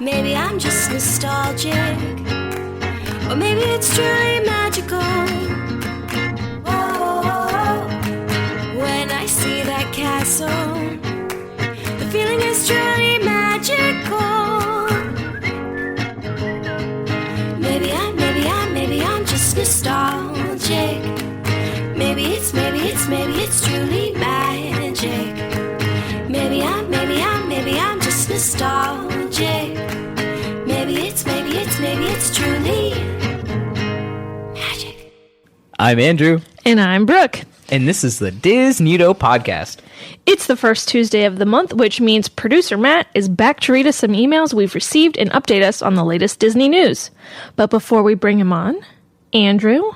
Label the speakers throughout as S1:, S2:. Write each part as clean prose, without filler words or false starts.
S1: Maybe I'm just nostalgic, or maybe it's truly magical. Oh, when I see that castle, the feeling is truly magical. Maybe I'm just nostalgic. Maybe it's truly magic. Maybe I'm just nostalgic. Maybe it's truly magic.
S2: I'm Andrew.
S3: And I'm Brooke.
S2: And this is the DisNeato Podcast.
S3: It's the first Tuesday of the month, which means producer Matt is back to read us some emails we've received and update us on the latest Disney news. But before we bring him on, Andrew,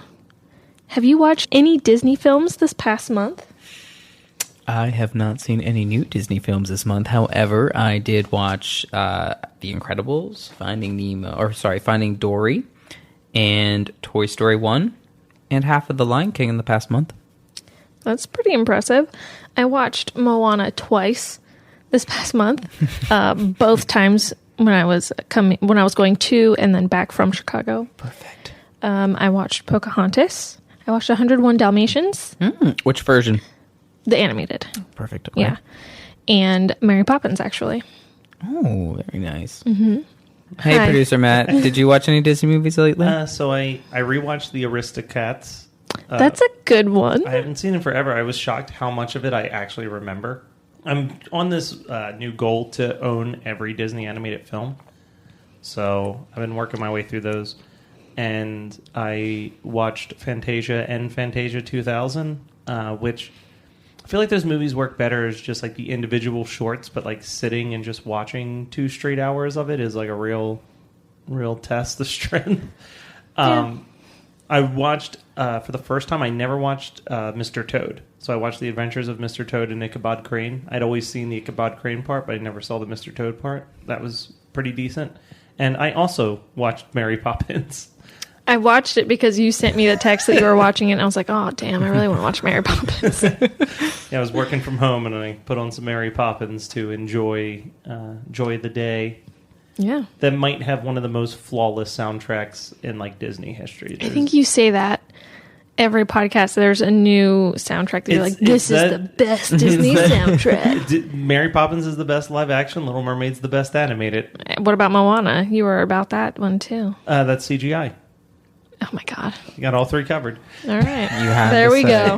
S3: have you watched any Disney films this past month?
S2: I have not seen any new Disney films this month. However, I did watch The Incredibles, Finding Dory, and Toy Story 1, and half of The Lion King in the past month.
S3: That's pretty impressive. I watched Moana twice this past month, both times when I was going to and then back from Chicago.
S2: Perfect.
S3: I watched Pocahontas. I watched 101 Dalmatians.
S2: Which version?
S3: The animated.
S2: Perfect. Okay.
S3: Yeah. And Mary Poppins, actually.
S2: Oh, very nice.
S3: Mm-hmm.
S2: Hey,
S3: Hi.
S2: Producer Matt. Did you watch any Disney movies lately?
S4: So I rewatched The Aristocats.
S3: That's a good one.
S4: I haven't seen it forever. I was shocked how much of it I actually remember. I'm on this new goal to own every Disney animated film. So I've been working my way through those. And I watched Fantasia and Fantasia 2000, which I feel like those movies work better as just like the individual shorts, but like sitting and just watching 2 straight hours of it is like a real test of strength. I watched, for the first time, I never watched Mr. Toad. So I watched The Adventures of Mr. Toad and Ichabod Crane. I'd always seen the Ichabod Crane part, but I never saw the Mr. Toad part. That was pretty decent. And I also watched Mary Poppins.
S3: I watched it because you sent me the text that you were watching it, and I was like, oh, damn, I really want to watch Mary Poppins.
S4: Yeah, I was working from home, and I put on some Mary Poppins to enjoy the day.
S3: Yeah.
S4: That might have one of the most flawless soundtracks in like Disney history.
S3: I think you say that every podcast. There's a new soundtrack that you're like, this is the best Disney soundtrack.
S4: Mary Poppins is the best live action. Little Mermaid's the best animated.
S3: What about Moana? You were about that one too.
S4: That's CGI.
S3: Oh my God.
S4: You got all 3 covered.
S3: All right.
S2: You have
S3: there
S2: to
S3: we
S2: say.
S3: go.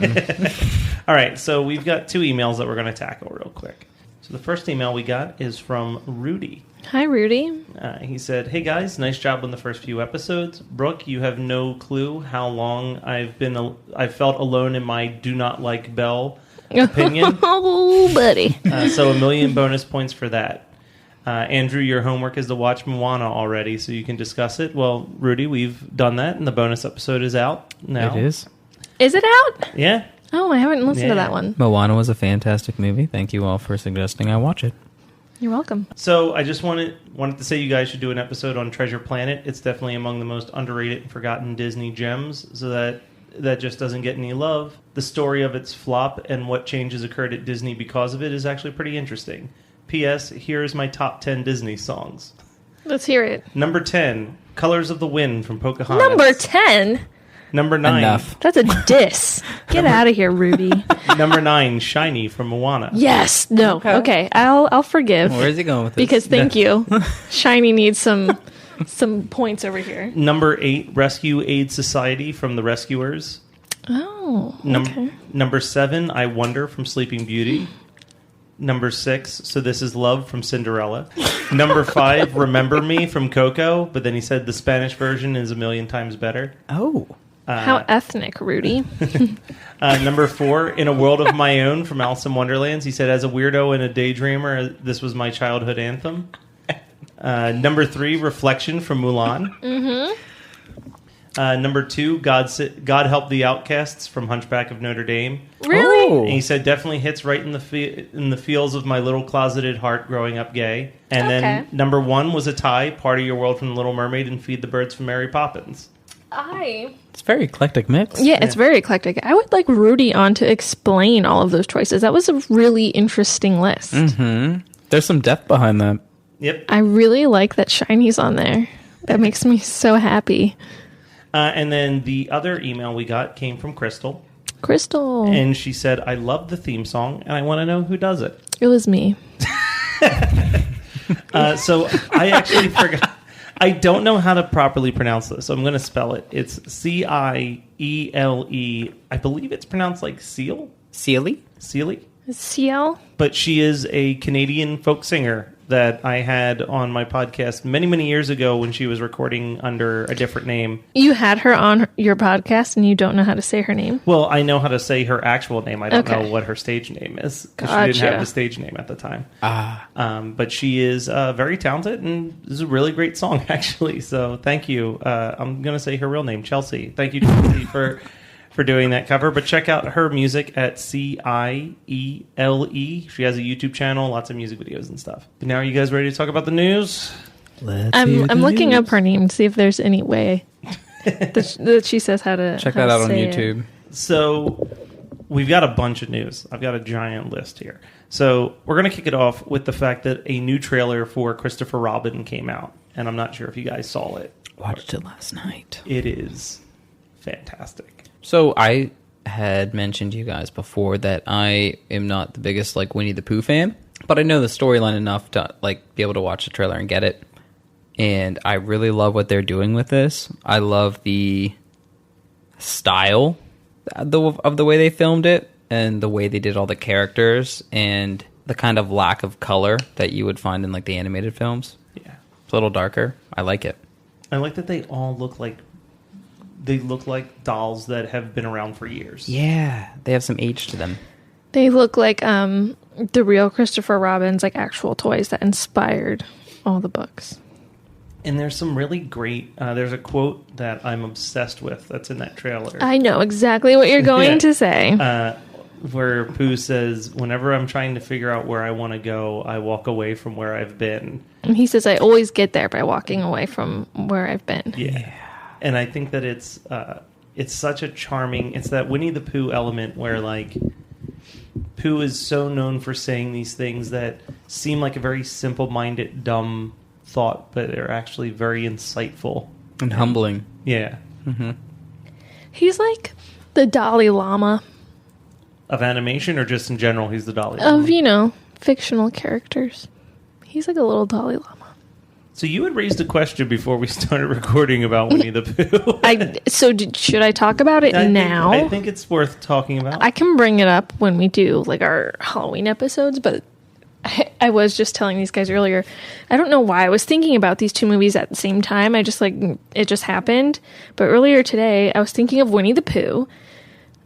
S4: All right, so we've got 2 emails that we're going to tackle real quick. So the first email we got is from Rudy.
S3: Hi, Rudy.
S4: He said, "Hey guys, nice job on the first few episodes. Brooke, you have no clue how long I've felt alone in my do not like Belle opinion.
S3: Oh, buddy.
S4: So 1 million bonus points for that. Andrew, your homework is to watch Moana already, so you can discuss it. Well, Rudy, we've done that, and the bonus episode is out now.
S2: It is.
S3: Is it out?
S4: Yeah.
S3: Oh, I haven't listened to that one.
S2: Moana was a fantastic movie. Thank you all for suggesting I watch it.
S3: You're welcome.
S4: So I just wanted to say you guys should do an episode on Treasure Planet. It's definitely among the most underrated and forgotten Disney gems, so that just doesn't get any love. The story of its flop and what changes occurred at Disney because of it is actually pretty interesting. P.S. Here's my top 10 Disney songs.
S3: Let's hear it.
S4: Number 10, Colors of the Wind from Pocahontas.
S3: Number 10?
S4: Number 9.
S2: Enough.
S3: That's a diss. Get out of here, Ruby.
S4: Number 9, Shiny from Moana.
S3: Yes. No. Okay. I'll forgive.
S2: Where's he going with this?
S3: Because thank you. Shiny needs some points over here.
S4: Number 8, Rescue Aid Society from The Rescuers.
S3: Oh. Okay.
S4: Number 7, I Wonder from Sleeping Beauty. Number 6, So This Is Love from Cinderella. Number 5, Remember Me from Coco. But then he said the Spanish version is 1,000,000 times better.
S2: Oh.
S3: How ethnic, Rudy.
S4: Number 4, In a World of My Own from Alice in Wonderland. He said, as a weirdo and a daydreamer, this was my childhood anthem. Number 3, Reflection from Mulan. Mm-hmm. Number 2, God Help the Outcasts from Hunchback of Notre Dame.
S3: Really?
S2: Oh.
S4: And he said definitely hits right in the feels of my little closeted heart growing up gay. And then number 1 was a tie, Part of Your World from The Little Mermaid and Feed the Birds from Mary Poppins.
S2: It's a very eclectic mix.
S3: Yeah, it's very eclectic. I would like Rudy on to explain all of those choices. That was a really interesting list.
S2: Mm-hmm. There's some depth behind that.
S4: Yep.
S3: I really like that Shiny's on there. That makes me so happy.
S4: And then the other email we got came from Crystal.
S3: Crystal.
S4: And she said, I love the theme song, and I want to know who does it.
S3: It was me.
S4: So I actually forgot. I don't know how to properly pronounce this, so I'm going to spell it. It's Ciele. I believe it's pronounced like Ciele.
S2: Ciele?
S4: Ciele?
S3: Ciele?
S4: But she is a Canadian folk singer that I had on my podcast many, many years ago when she was recording under a different name.
S3: You had her on your podcast and you don't know how to say her name?
S4: Well, I know how to say her actual name. I don't
S3: Okay.
S4: know what her stage name is. 'Cause
S3: Gotcha.
S4: She didn't have the stage name at the time. But she is very talented, and this is a really great song, actually. So thank you. I'm going to say her real name, Chelsea. Thank you, Chelsea, for doing that cover. But check out her music at Ciele. She has a YouTube channel, lots of music videos and stuff. But now are you guys ready to talk about the news?
S3: I'm looking up her name to see if there's any way that she says how to
S2: Check
S3: how
S2: that
S3: to
S2: out on
S3: say
S2: YouTube.
S3: it.
S4: So we've got a bunch of news. I've got a giant list here. So we're going to kick it off with the fact that a new trailer for Christopher Robin came out. And I'm not sure if you guys saw it.
S2: Watched it last night.
S4: It is fantastic.
S2: So I had mentioned to you guys before that I am not the biggest like Winnie the Pooh fan, but I know the storyline enough to like be able to watch the trailer and get it. And I really love what they're doing with this. I love the style of the way they filmed it and the way they did all the characters and the kind of lack of color that you would find in like the animated films.
S4: Yeah.
S2: It's a little darker. I like it.
S4: I like that they all look like dolls that have been around for years.
S2: Yeah, they have some age to them.
S3: They look like the real Christopher Robin's like actual toys that inspired all the books.
S4: And there's some really great, there's a quote that I'm obsessed with that's in that trailer.
S3: I know exactly what you're going
S4: Yeah.
S3: to say.
S4: Where Pooh says, whenever I'm trying to figure out where I want to go, I walk away from where I've been.
S3: And he says, I always get there by walking away from where I've been.
S4: Yeah. And I think that it's such a charming, it's that Winnie the Pooh element where like Pooh is so known for saying these things that seem like a very simple-minded, dumb thought, but they're actually very insightful.
S2: And humbling.
S4: Yeah.
S3: He's like the Dalai Lama
S4: Of animation or just in general, he's the Dalai Lama?
S3: of, fictional characters. He's like a little Dalai Lama.
S4: So you had raised a question before we started recording about Winnie the Pooh.
S3: Should I talk about it now?
S4: I think it's worth talking about.
S3: I can bring it up when we do like our Halloween episodes, but I was just telling these guys earlier, I don't know why I was thinking about these two movies at the same time. I just it just happened. But earlier today, I was thinking of Winnie the Pooh,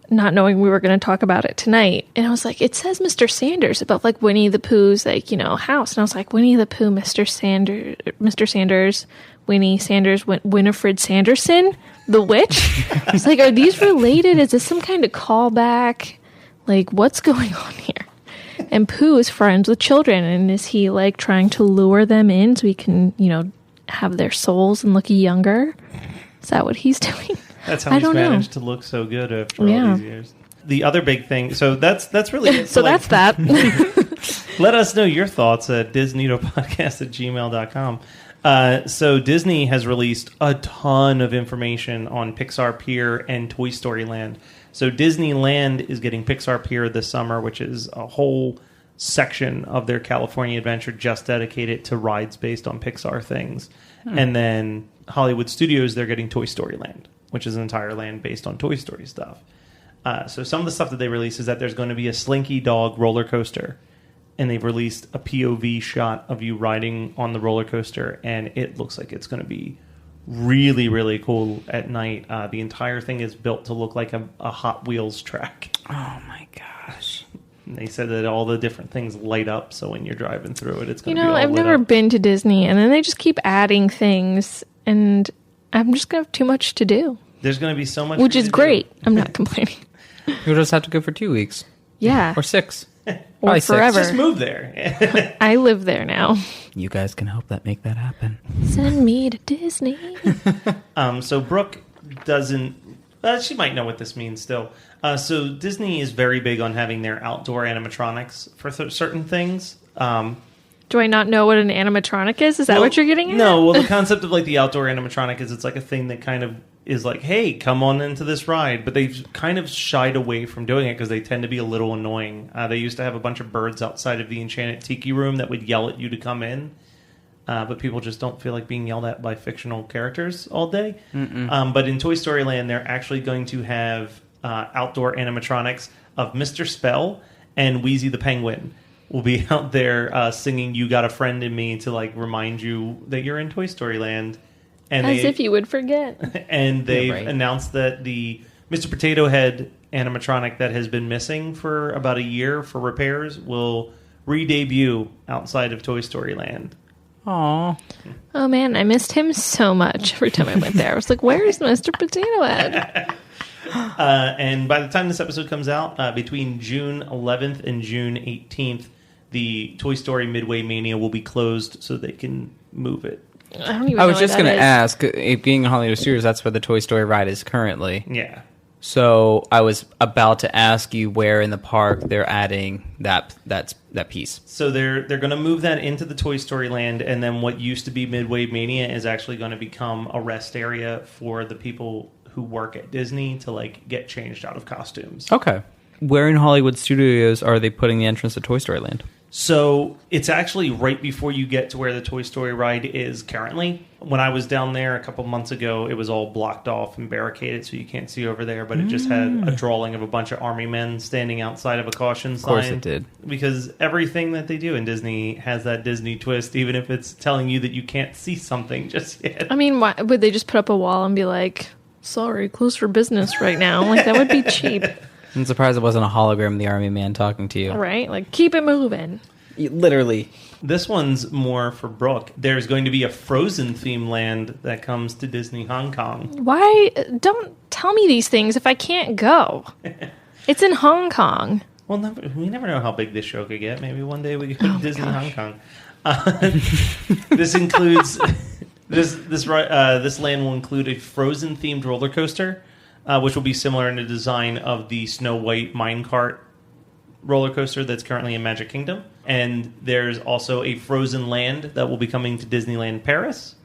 S3: not knowing we were going to talk about it tonight. And I was like, it says Mr. Sanders about like Winnie the Pooh's like, house. And I was like, Winnie the Pooh, Mr. Sanders, Winnie Sanders, Winifred Sanderson, the witch. I was like, are these related? Is this some kind of callback? Like, what's going on here? And Pooh is friends with children. And is he like trying to lure them in so he can, have their souls and look younger? Is that what he's doing?
S4: That's how he's managed to look so good after all these years. The other big thing, so that's really it.
S3: So that's that.
S4: Let us know your thoughts at DisNeatoPodcast@gmail.com. So Disney has released a ton of information on Pixar Pier and Toy Story Land. So Disneyland is getting Pixar Pier this summer, which is a whole section of their California adventure just dedicated to rides based on Pixar things. And then Hollywood Studios, they're getting Toy Story Land, which is an entire land based on Toy Story stuff. So some of the stuff that they released is that there's going to be a Slinky Dog roller coaster, and they've released a POV shot of you riding on the roller coaster, and it looks like it's going to be really, really cool at night. The entire thing is built to look like a Hot Wheels track.
S2: Oh my gosh.
S4: And they said that all the different things light up, so when you're driving through it, it's going to be all
S3: I've
S4: lit
S3: never
S4: up.
S3: been to Disney, and then they just keep adding things, and I'm just going to have too much to do.
S4: There's going to be so much,
S3: Which
S4: for you
S3: is
S4: to
S3: great.
S4: do.
S3: I'm not complaining.
S2: You'll just have to go for 2 weeks.
S3: Yeah.
S2: Or 6.
S3: Or
S2: Probably 6.
S3: forever.
S4: Just move there.
S3: I live there now.
S2: You guys can help make that happen.
S3: Send me to Disney.
S4: So Brooke doesn't... she might know what this means still. So Disney is very big on having their outdoor animatronics for certain things.
S3: Do I not know what an animatronic is? Is that what you're getting at?
S4: No, well, the concept of like the outdoor animatronic is it's like a thing that kind of is like, hey, come on into this ride. But they've kind of shied away from doing it because they tend to be a little annoying. They used to have a bunch of birds outside of the Enchanted Tiki Room that would yell at you to come in. But people just don't feel like being yelled at by fictional characters all day. But in Toy Story Land, they're actually going to have outdoor animatronics of Mr. Spell and Wheezy the Penguin. Will be out there singing "You Got a Friend in Me" to like remind you that you're in Toy Story Land. And
S3: As if you would forget.
S4: And they've announced that the Mr. Potato Head animatronic that has been missing for about a year for repairs will re-debut outside of Toy Story Land.
S2: Aww.
S3: Oh man, I missed him so much every time I went there. I was like, where's Mr. Potato Head?
S4: And by the time this episode comes out, between June 11th and June 18th, the Toy Story Midway Mania will be closed so they can move it.
S3: I don't even
S2: I
S3: know
S2: was just going to
S3: is.
S2: ask, it being in Hollywood Studios, that's where the Toy Story ride is currently.
S4: Yeah.
S2: So I was about to ask you where in the park they're adding that piece.
S4: So they're going to move that into the Toy Story Land, and then what used to be Midway Mania is actually going to become a rest area for the people who work at Disney to like get changed out of costumes.
S2: Okay. Where in Hollywood Studios are they putting the entrance to Toy Story Land?
S4: So it's actually right before you get to where the Toy Story ride is currently. When I was down there a couple months ago, it was all blocked off and barricaded, so you can't see over there. But it just had a drawing of a bunch of army men standing outside of a caution sign.
S2: Of course it did.
S4: Because everything that they do in Disney has that Disney twist, even if it's telling you that you can't see something just yet.
S3: I mean, why would they just put up a wall and be like, sorry, closed for business right now? Like, that would be cheap.
S2: I'm surprised it wasn't a hologram of the army man talking to you.
S3: Right? Like, keep it moving.
S2: Literally.
S4: This one's more for Brooke. There's going to be a Frozen theme land that comes to Disney Hong Kong.
S3: Why? Don't tell me these things if I can't go. It's in Hong Kong.
S4: Well, we never know how big this show could get. Maybe one day we go to Disney Hong Kong. This includes this land will include a Frozen themed roller coaster, which will be similar in the design of the Snow White minecart roller coaster that's currently in Magic Kingdom. And there's also a Frozen land that will be coming to Disneyland Paris.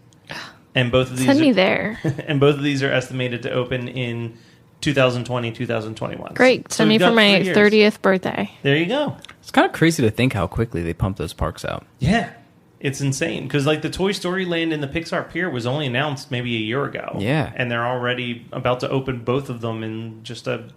S4: And both of these
S3: Send me there.
S4: And both of these are estimated to open in 2020, 2021.
S3: Great.
S4: So
S3: Send me
S4: we've got
S3: for my
S4: 3 years.
S3: 30th birthday.
S4: There you go.
S2: It's kind of crazy to think how quickly they pump those parks out.
S4: Yeah. It's insane. Because like the Toy Story Land and the Pixar Pier was only announced maybe a year ago.
S2: Yeah.
S4: And they're already about to open both of them in just a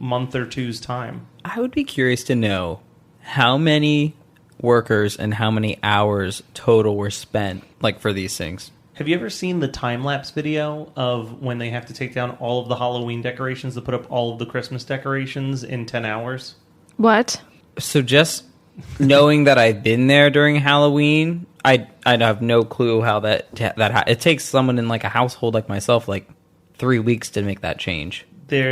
S4: month or two's time.
S2: I would be curious to know how many workers and how many hours total were spent like for these things.
S4: Have you ever seen the time-lapse video of when they have to take down all of the Halloween decorations to put up all of the Christmas decorations in 10 hours?
S3: What?
S2: So just knowing that I've been there during Halloween, I'd have no clue how that it takes someone in like a household like myself like 3 weeks to make that change.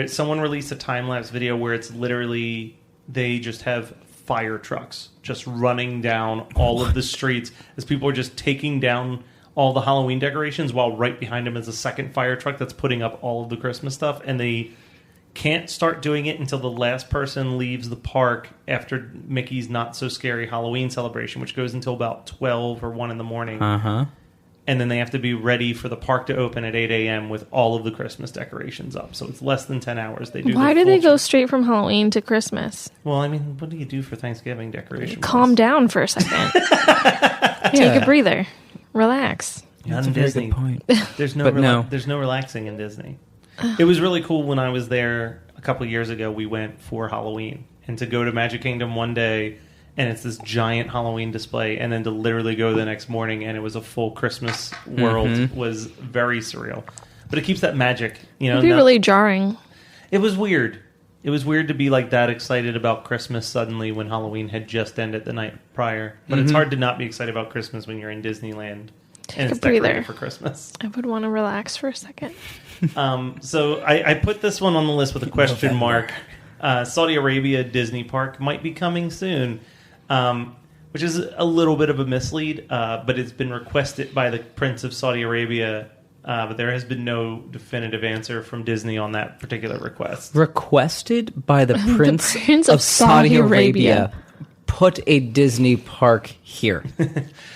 S4: Someone released a time-lapse video where it's literally they just have fire trucks just running down all of the streets as people are just taking down all the Halloween decorations while right behind them is a second fire truck that's putting up all of the Christmas stuff, and they can't start doing it until the last person leaves the park after Mickey's Not So Scary Halloween celebration, which goes until about 12 or 1 in the morning.
S2: Uh-huh.
S4: And then they have to be ready for the park to open at 8 a.m. with all of the Christmas decorations up. So it's less than 10 hours. They do.
S3: Why do they go straight from Halloween to Christmas?
S4: Well, I mean, what do you do for Thanksgiving decorations?
S3: Calm down for a second. Take a breather. Relax.
S4: Not
S2: That's
S4: in
S2: a very
S4: Disney.
S2: good point.
S4: There's no,
S2: But no.
S4: There's no relaxing in Disney. It was really cool when I was there a couple of years ago. We went for Halloween, and to go to Magic Kingdom one day, and it's this giant Halloween display, and then to literally go the next morning, and it was a full Christmas world, was very surreal. But it keeps that magic, you know.
S3: It'd be really jarring.
S4: It was weird. It was weird to be like that excited about Christmas suddenly when Halloween had just ended the night prior. But it's hard to not be excited about Christmas when you're in Disneyland and it's
S3: a breather.
S4: decorated for Christmas.
S3: I would want to relax for a second.
S4: So I put this one on the list with a question mark. Saudi Arabia Disney Park might be coming soon, which is a little bit of a mislead, but it's been requested by the Prince of Saudi Arabia, but there has been no definitive answer from Disney on that particular request.
S2: Requested by the Prince,
S3: Prince of Saudi Arabia.
S2: put a Disney park here.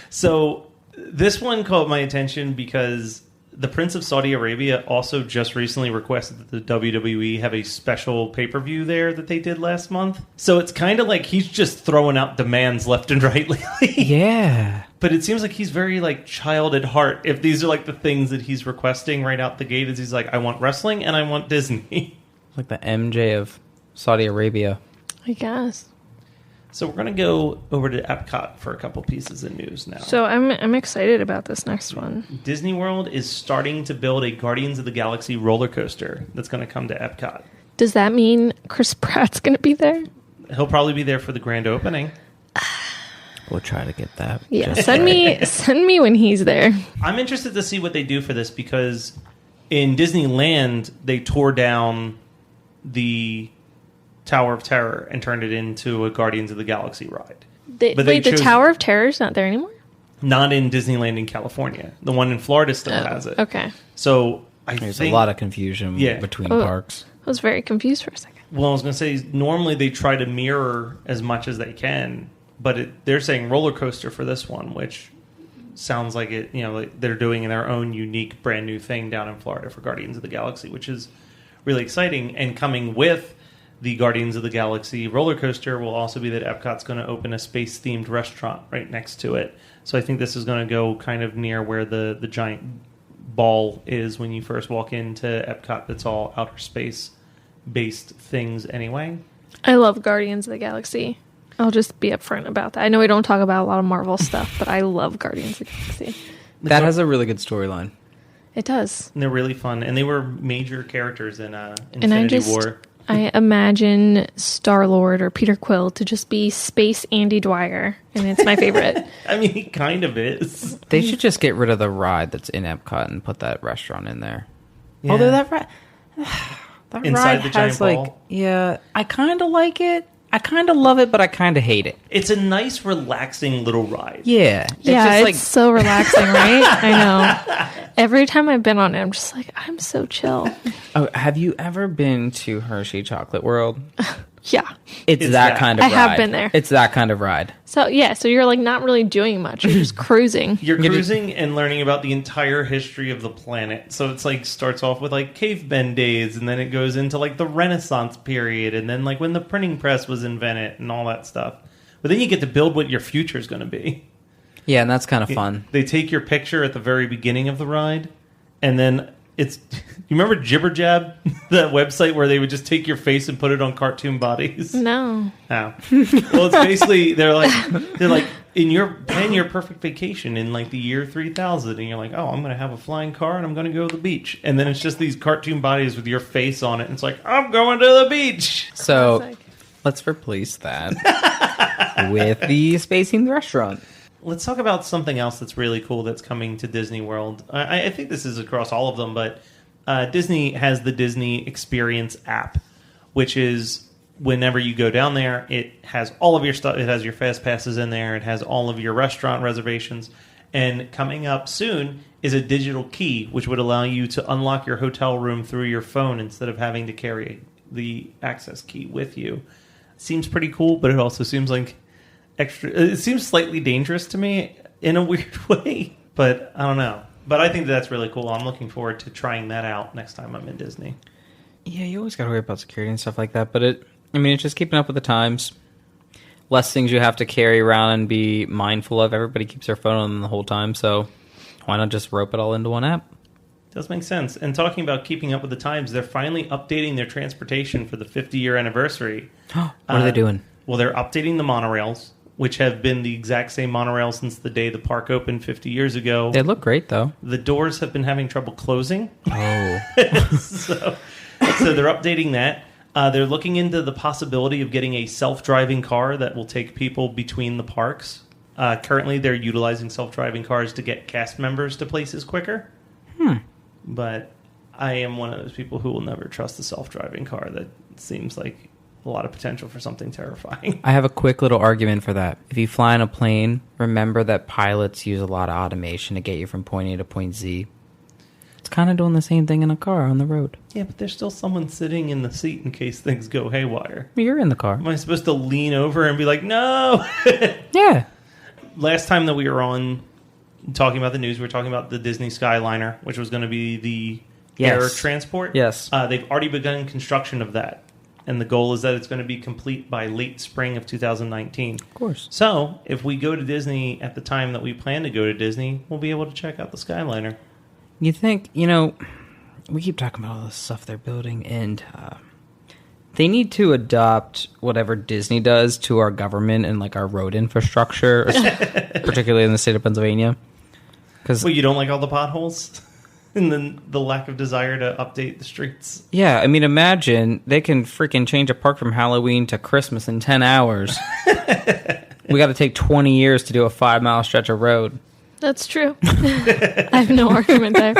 S4: So this one caught my attention because the Prince of Saudi Arabia also just recently requested that the WWE have a special pay-per-view there that they did last month. So it's kind of like he's just throwing out demands left and right lately.
S2: Yeah.
S4: But it seems like he's very like child at heart. If these are like the things that he's requesting right out the gate, is he's like, I want wrestling and I want Disney.
S2: Like the MJ of Saudi Arabia.
S3: I guess.
S4: So we're going to go over to Epcot for a couple pieces of news now.
S3: So I'm excited about this next one.
S4: Disney World is starting to build a Guardians of the Galaxy roller coaster that's going to come to Epcot.
S3: Does that mean Chris Pratt's going to be there?
S4: He'll probably be there for the grand opening.
S2: We'll try to get that.
S3: Yeah, send me when he's there.
S4: I'm interested to see what they do for this because in Disneyland, they tore down the Tower of Terror and turned it into a Guardians of the Galaxy ride.
S3: The Tower of Terror is not there anymore?
S4: Not in Disneyland in California. The one in Florida still has it.
S3: Okay.
S4: So
S2: There's a lot of confusion between parks.
S3: I was very confused for a second.
S4: Well, I was going to say, normally they try to mirror as much as they can, but they're saying roller coaster for this one, which sounds like it. Like they're doing their own unique, brand new thing down in Florida for Guardians of the Galaxy, which is really exciting. And coming with the Guardians of the Galaxy roller coaster will also be that Epcot's going to open a space-themed restaurant right next to it. So I think this is going to go kind of near where the giant ball is when you first walk into Epcot. That's all outer space-based things anyway.
S3: I love Guardians of the Galaxy. I'll just be upfront about that. I know we don't talk about a lot of Marvel stuff, but I love Guardians of the Galaxy.
S2: That has a really good storyline.
S3: It does.
S4: And they're really fun. And they were major characters in Infinity War.
S3: I imagine Star-Lord or Peter Quill to just be Space Andy Dwyer, and it's my favorite.
S4: I mean, he kind of is.
S2: They should just get rid of the ride that's in Epcot and put that restaurant in there.
S4: Yeah.
S2: Although that
S4: Inside
S2: ride
S4: the giant ball?
S2: Yeah, I kind of like it. I kind of love it, but I kind of hate it.
S4: It's a nice, relaxing little ride.
S2: Yeah.
S3: It's so relaxing, right? I know. Every time I've been on it, I'm just like, I'm so chill.
S2: Oh, have you ever been to Hershey Chocolate World?
S3: Yeah.
S2: It's that kind of ride.
S3: I have been there.
S2: It's that kind of ride.
S3: So you're like not really doing much. You're just cruising.
S4: You're cruising and learning about the entire history of the planet. So it's like starts off with like cavemen days, and then it goes into like the Renaissance period, and then like when the printing press was invented and all that stuff. But then you get to build what your future is going to be.
S2: Yeah, and that's kind of fun.
S4: They take your picture at the very beginning of the ride, and then it's... You remember Jibber Jab, that website where they would just take your face and put it on cartoon bodies?
S3: No.
S4: Oh. Well, it's basically they're like in your plan your perfect vacation in like the year 3000, and you're like, oh, I'm going to have a flying car and I'm going to go to the beach, and then it's just these cartoon bodies with your face on it, and it's like, I'm going to the beach.
S2: So let's replace that with the space-themed restaurant.
S4: Let's talk about something else that's really cool that's coming to Disney World. I think this is across all of them, but Disney has the Disney Experience app, which is whenever you go down there, it has all of your stuff. It has your fast passes in there. It has all of your restaurant reservations. And coming up soon is a digital key, which would allow you to unlock your hotel room through your phone instead of having to carry the access key with you. Seems pretty cool, but it also seems like it seems slightly dangerous to me in a weird way, but I don't know. But I think that's really cool. I'm looking forward to trying that out next time I'm in Disney.
S2: Yeah, you always got to worry about security and stuff like that, but it's just keeping up with the times. Less things you have to carry around and be mindful of. Everybody keeps their phone on them the whole time, so why not just rope it all into one app?
S4: Does make sense. And talking about keeping up with the times, they're finally updating their transportation for the 50-year anniversary.
S2: What are they doing?
S4: Well, they're updating the monorails, which have been the exact same monorail since the day the park opened 50 years ago.
S2: They look great, though.
S4: The doors have been having trouble closing.
S2: Oh.
S4: So they're updating that. They're looking into the possibility of getting a self-driving car that will take people between the parks. Currently, they're utilizing self-driving cars to get cast members to places quicker. But I am one of those people who will never trust a self-driving car. That seems like a lot of potential for something terrifying.
S2: I have a quick little argument for that. If you fly in a plane, remember that pilots use a lot of automation to get you from point A to point Z. It's kind of doing the same thing in a car on the road.
S4: Yeah, but there's still someone sitting in the seat in case things go haywire.
S2: You're in the car.
S4: Am I supposed to lean over and be like, no?
S2: Yeah.
S4: Last time that we were on talking about the news, we were talking about the Disney Skyliner, which was going to be the air transport.
S2: Yes.
S4: They've already begun construction of that. And the goal is that it's going to be complete by late spring of 2019.
S2: Of course.
S4: So, if we go to Disney at the time that we plan to go to Disney, we'll be able to check out the Skyliner.
S2: You think, we keep talking about all this stuff they're building, and they need to adopt whatever Disney does to our government and, like, our road infrastructure, particularly in the state of Pennsylvania.
S4: Well, you don't like all the potholes? And then the lack of desire to update the streets.
S2: Yeah, I mean, imagine they can freaking change a park from Halloween to Christmas in 10 hours. We got to take 20 years to do a 5-mile stretch of road.
S3: That's true. I have no argument there.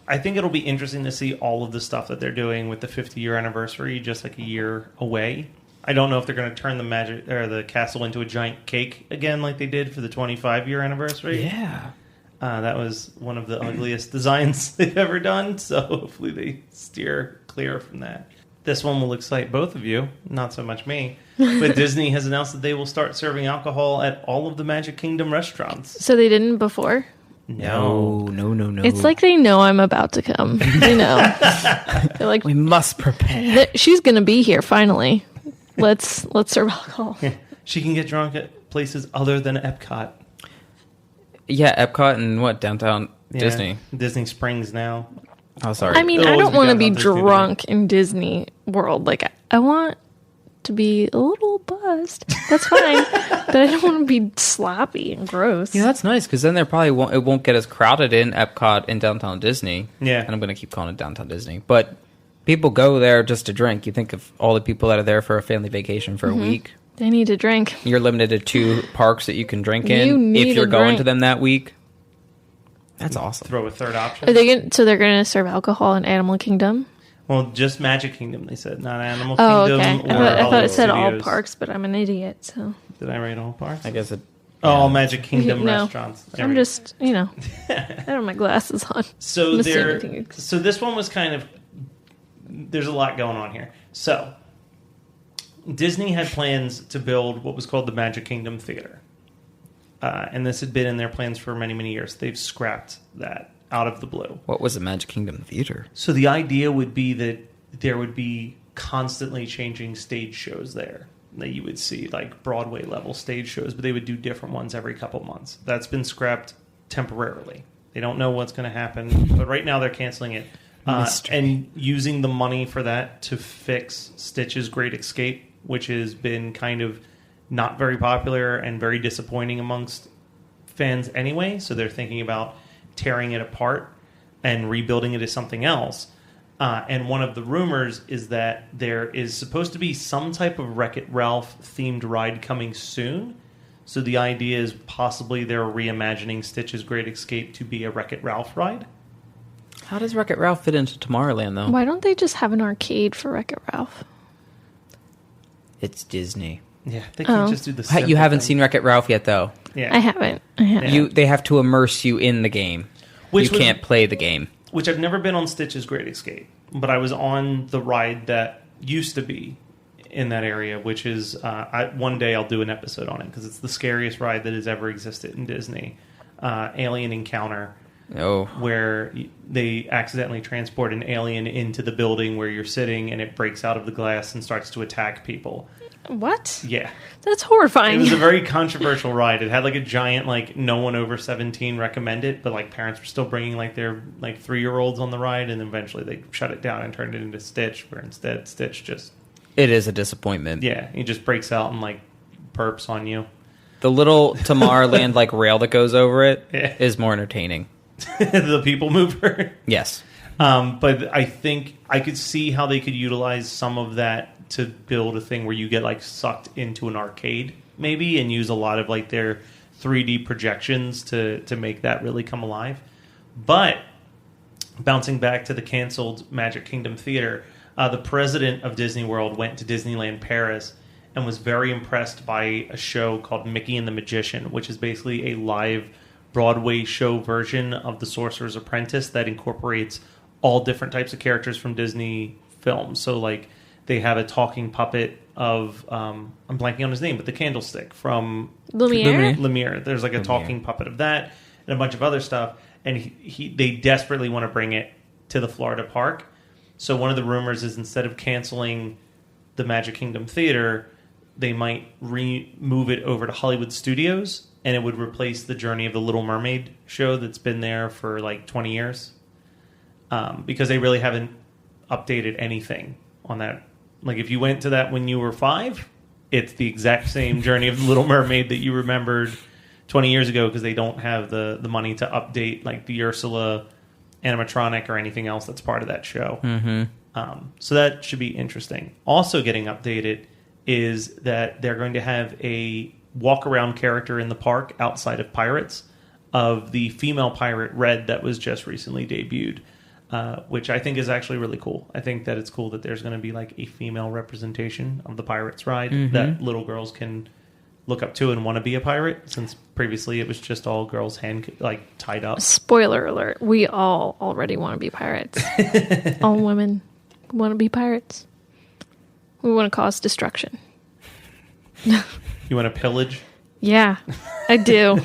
S4: I think it'll be interesting to see all of the stuff that they're doing with the 50-year anniversary just like a year away. I don't know if they're going to turn the castle into a giant cake again like they did for the 25-year anniversary.
S2: Yeah.
S4: That was one of the ugliest designs they've ever done, so hopefully they steer clear from that. This one will excite both of you, not so much me. But Disney has announced that they will start serving alcohol at all of the Magic Kingdom restaurants.
S3: So they didn't before?
S2: No.
S3: It's like they know I'm about to come. They know. They're like,
S2: we must prepare.
S3: She's going to be here finally. Let's serve alcohol.
S4: She can get drunk at places other than Epcot.
S2: Yeah, Epcot and downtown Disney.
S4: Disney Springs now.
S2: Oh, sorry.
S3: I mean, I don't want to be drunk in Disney World. Like, I want to be a little buzzed. That's fine. But I don't want to be sloppy and gross.
S2: Yeah, that's nice, because then it won't get as crowded in Epcot and downtown Disney.
S4: Yeah.
S2: And I'm going to keep calling it downtown Disney. But people go there just to drink. You think of all the people that are there for a family vacation for a week.
S3: They need to drink.
S2: You're limited to 2 parks that you can drink in
S3: You need
S2: if you're
S3: a
S2: going
S3: drink.
S2: to them that week. That's awesome.
S4: Throw a third option.
S3: Are they so they're going to serve alcohol in Animal Kingdom?
S4: Well, just Magic Kingdom, they said, not Animal
S3: Oh,
S4: Kingdom
S3: okay.
S4: or
S3: I thought it
S4: Hollywood
S3: said all
S4: Studios.
S3: parks, but I'm an idiot, so.
S4: Did I write all parks?
S2: I guess it.
S4: All Magic Kingdom
S3: No.
S4: restaurants. There
S3: I'm
S4: we go.
S3: just, I don't have my glasses on.
S4: So
S3: I'm assuming
S4: so this one was kind of, there's a lot going on here. So Disney had plans to build what was called the Magic Kingdom Theater. And this had been in their plans for many, many years. They've scrapped that out of the blue.
S2: What was the Magic Kingdom Theater?
S4: So the idea would be that there would be constantly changing stage shows there. That you would see like Broadway level stage shows, but they would do different ones every couple months. That's been scrapped temporarily. They don't know what's going to happen, but right now they're canceling it. And using the money for that to fix Stitch's Great Escape, which has been kind of not very popular and very disappointing amongst fans anyway. So they're thinking about tearing it apart and rebuilding it as something else. And one of the rumors is that there is supposed to be some type of Wreck-It Ralph themed ride coming soon. So the idea is possibly they're reimagining Stitch's Great Escape to be a Wreck-It Ralph ride.
S2: How does Wreck-It Ralph fit into Tomorrowland, though?
S3: Why don't they just have an arcade for Wreck-It Ralph?
S2: It's Disney.
S4: Yeah, they can just do the
S2: You haven't seen Wreck-It Ralph yet, though.
S4: Yeah.
S3: I haven't.
S4: Yeah.
S2: They have to immerse you in the game.
S4: Which
S2: you
S4: was-
S2: can't play the game.
S4: Which I've never been on Stitch's Great Escape, but I was on the ride that used to be in that area, which is, one day I'll do an episode on it, because it's the scariest ride that has ever existed in Disney. Alien Encounter,
S2: Oh.
S4: where they accidentally transport an alien into the building where you're sitting, and it breaks out of the glass and starts to attack people.
S3: What?
S4: Yeah.
S3: That's
S4: It
S3: horrifying.
S4: was a very controversial ride. It had like a giant, like, no one over 17 recommend it, but like parents were still bringing like their like 3-year-olds on the ride, and eventually they shut it down and turned it into Stitch, where instead Stitch just,
S2: It is a disappointment.
S4: yeah, he just breaks out and like burps on you.
S2: The little Tomorrowland like rail that goes over it is
S4: Yeah.
S2: more entertaining.
S4: The people mover.
S2: Yes.
S4: But I think I could see how they could utilize some of that to build a thing where you get like sucked into an arcade maybe, and use a lot of like their 3D projections to make that really come alive. But bouncing back to the canceled Magic Kingdom Theater, the president of Disney World went to Disneyland Paris and was very impressed by a show called Mickey and the Magician, which is basically a live Broadway show version of The Sorcerer's Apprentice that incorporates all different types of characters from Disney films. So, like, they have a talking puppet of, I'm blanking on his name, but the Candlestick from
S3: Lumiere.
S4: There's like a talking puppet of that and a bunch of other stuff. And they desperately want to bring it to the Florida park. So one of the rumors is instead of canceling the Magic Kingdom Theater, they might move it over to Hollywood Studios, and it would replace the Journey of the Little Mermaid show that's been there for like 20 years. Because they really haven't updated anything on that. Like, if you went to that when you were 5, it's the exact same Journey of the Little Mermaid that you remembered 20 years ago, because they don't have the money to update, like, the Ursula animatronic or anything else that's part of that show. Mm-hmm. So that should be interesting. Also getting updated is that they're going to have a walk-around character in the park outside of Pirates of the female pirate Red that was just recently debuted. Which I think is actually really cool. I think that it's cool that there's going to be like a female representation of the Pirates ride that little girls can look up to and want to be a pirate, since previously it was just all girls tied up.
S3: Spoiler alert, we all already want to be pirates. All women want to be pirates. We want to cause destruction.
S4: You want to pillage?
S3: Yeah, I do.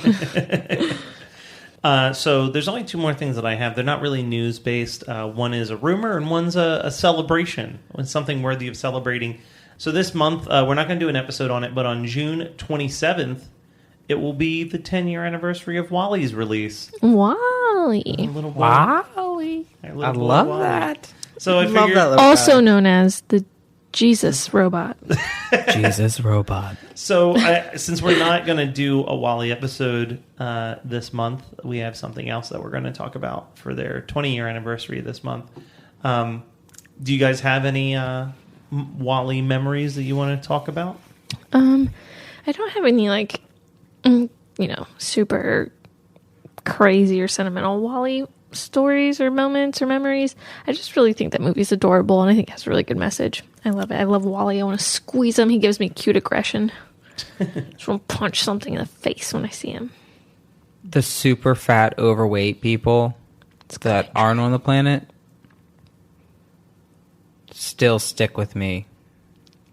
S4: So there's only 2 more things that I have. They're not really news-based. One is a rumor, and one's a celebration. It's something worthy of celebrating. So this month, we're not going to do an episode on it, but on June 27th, it will be the 10-year anniversary of WALL-E's release.
S3: Wally.
S4: Little boy.
S2: Wally. I love
S4: WALL-E.
S2: that.
S4: So I
S2: love
S4: figured,
S2: that little
S3: Also
S2: guy.
S3: known as the Jesus robot.
S2: Jesus robot.
S4: So since we're not going to do a WALL-E episode this month, we have something else that we're going to talk about for their 20-year anniversary this month. Do you guys have any WALL-E memories that you want to talk about?
S3: I don't have any super crazy or sentimental WALL-E stories or moments or memories. I just really think that movie's adorable, and I think it has a really good message. I love it. I love WALL-E. I want to squeeze him. He gives me cute aggression. Just want to punch something in the face when I see him.
S2: The super fat, overweight people that aren't on the planet still stick with me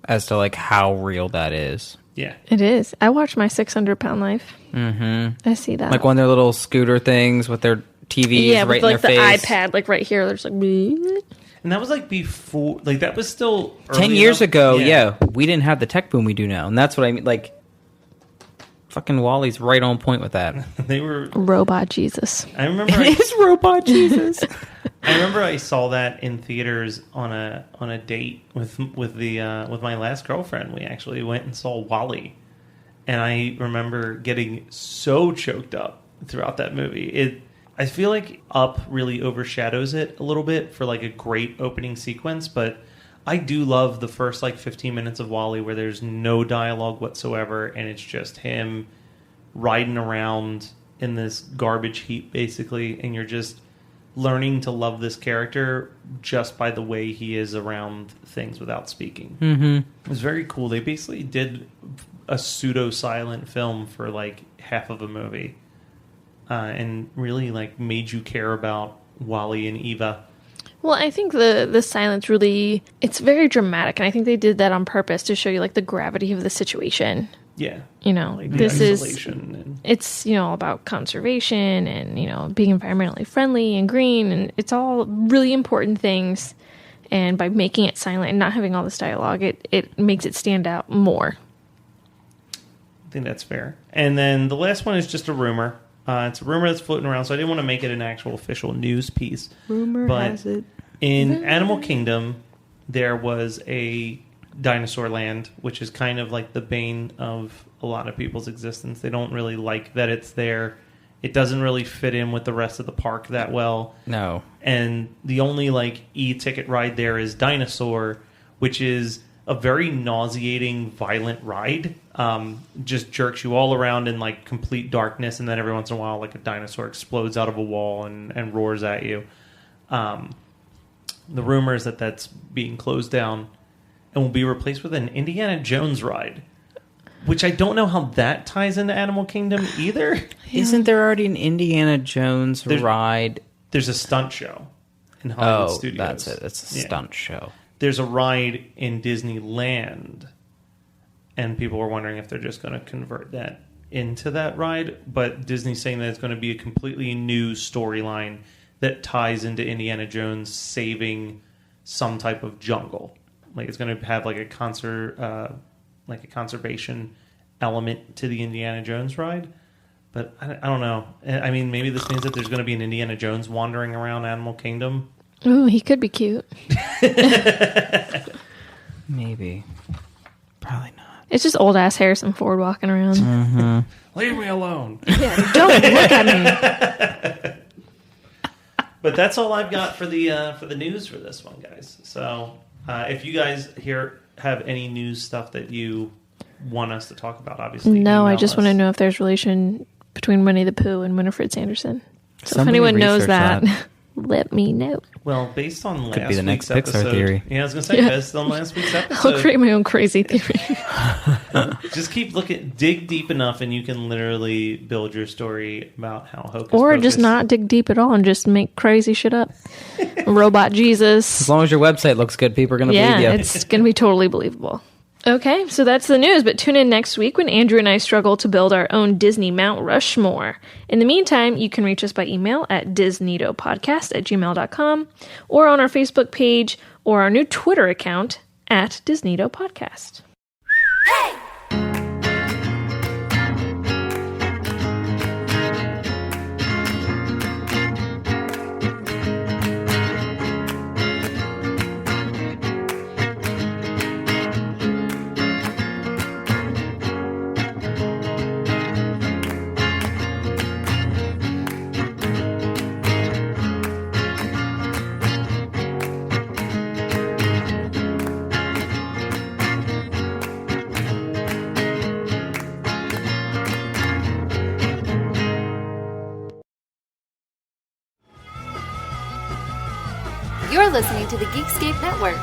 S2: as to like how real that is.
S4: Yeah.
S3: It is. I watch My 600-Pound Life.
S2: Mm-hmm.
S3: I see that.
S2: Like on their little scooter things with their TVs right
S3: with
S2: in their
S3: the
S2: face.
S3: iPad, like right here. There's like, bleep.
S4: And that was like before, like that was still
S2: 10 years ago, yeah, we didn't have the tech boom we do now. And that's what I mean. Like, fucking WALL-E's right on point with that.
S4: They were
S3: Robot Jesus.
S4: I remember
S2: It is Robot Jesus.
S4: I remember I saw that in theaters on a date with my last girlfriend. We actually went and saw WALL-E, and I remember getting so choked up throughout that movie. I feel like Up really overshadows it a little bit for like a great opening sequence, but I do love the first like 15 minutes of WALL-E where there's no dialogue whatsoever, and it's just him riding around in this garbage heap basically, and you're just learning to love this character just by the way he is around things without speaking. Mm-hmm. It was very cool. They basically did a pseudo-silent film for like half of a movie. And really like made you care about WALL-E and Eva.
S3: Well, I think the silence really, it's very dramatic, and I think they did that on purpose to show you like the gravity of the situation.
S4: Yeah.
S3: You know,
S4: Like
S3: this it's, all about conservation and, being environmentally friendly and green, and it's all really important things. And by making it silent and not having all this dialogue, it makes it stand out more.
S4: I think that's fair. And then the last one is just a rumor. It's a rumor that's floating around, so I didn't want to make it an actual official news piece.
S3: Rumor has it.
S4: In Animal Kingdom, there was a dinosaur land, which is kind of like the bane of a lot of people's existence. They don't really like that it's there. It doesn't really fit in with the rest of the park that well.
S2: No.
S4: And the only like e-ticket ride there is Dinosaur, which is a very nauseating, violent ride. Just jerks you all around in like complete darkness, and then every once in a while, like a dinosaur explodes out of a wall and roars at you. The rumor is that that's being closed down and will be replaced with an Indiana Jones ride. which I don't know how that ties into Animal Kingdom either.
S2: Isn't there already an Indiana Jones ride?
S4: There's a stunt show in Hollywood Studios.
S2: That's it. It's a stunt show.
S4: There's a ride in Disneyland, and people were wondering if they're just going to convert that into that ride. But Disney's saying that it's going to be a completely new storyline that ties into Indiana Jones saving some type of jungle. Like it's going to have like a conservation element to the Indiana Jones ride. But I don't know. I mean, maybe this means that there's going to be an Indiana Jones wandering around Animal Kingdom.
S3: Ooh, he could be cute.
S2: Maybe. Probably not.
S3: It's just old ass Harrison Ford walking around.
S2: Mm-hmm.
S4: Leave me alone.
S3: Yeah, don't look at me.
S4: But that's all I've got for the news for this one, guys. So if you guys here have any news stuff that you want us to talk about, obviously.
S3: No, I just want to know if there's relation between Winnie the Pooh and Winifred Sanderson. So
S2: Somebody
S3: if anyone knows
S2: research
S3: that, let me know.
S4: Well, based on last
S2: Could be the next
S4: week's
S2: Pixar
S4: episode,
S2: theory.
S4: Yeah, I was going to say, based on last week's episode.
S3: I'll create my own crazy theory.
S4: Just keep dig deep enough, and you can literally build your story about how Hocus
S3: Or
S4: Pocus...
S3: just not dig deep at all and just make crazy shit up. Robot Jesus.
S2: As long as your website looks good, people are going to believe you.
S3: It's going to be totally believable. Okay, so that's the news, but tune in next week when Andrew and I struggle to build our own Disney Mount Rushmore. In the meantime, you can reach us by email at DisNeatoPodcast@gmail.com or on our Facebook page or our new Twitter account at DisNeatoPodcast.
S5: You're listening to the Geekscape Network.